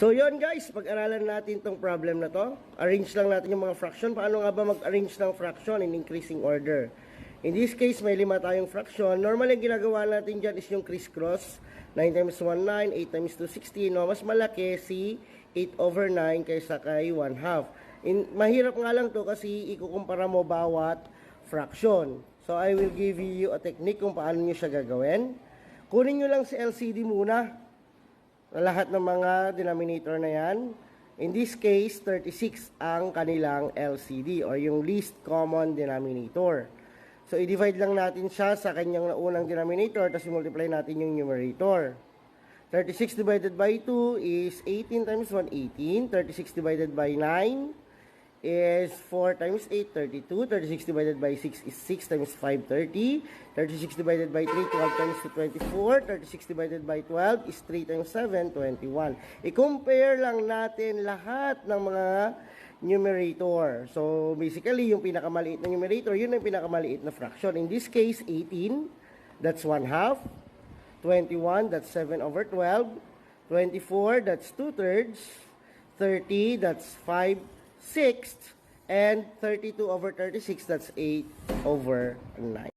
So yon guys, pag-aralan natin tong problem na to. Arrange lang natin yung mga fraction. Paano nga ba mag-arrange ng fraction in increasing order? In this case, may 5 tayong fraction. Normally, ang ginagawa natin dyan is yung crisscross. 9 times 1, 9. 8 times 2, 16. No? Mas malaki si 8 over 9 kaysa kay 1/2. Mahirap nga lang to kasi ikukumpara mo bawat fraction. So, I will give you a technique kung paano nyo siya gagawin. Kunin nyo lang si LCD muna. Lahat ng mga denominator na yan. In this case, 36 ang kanilang LCD or yung least common denominator. So, i-divide lang natin siya sa kanyang unang denominator tapos multiply natin yung numerator. 36 divided by 2 is 18 times 1, 18. 36 divided by 9 is 4 times 8, 32. 36 divided by 6 is 6 times 5, 30. 36 divided by 3, 12 times 2, 24. 36 divided by 12 is 3 times 7, 21. I-compare lang natin lahat ng mga numerator. So, basically, yung pinakamaliit na numerator, yun ang pinakamaliit na fraction. In this case, 18, that's 1/2. 21, that's 7 over 12. 24, that's 2/3. 30, that's 5/6. And 32 over 36, that's 8 over 9.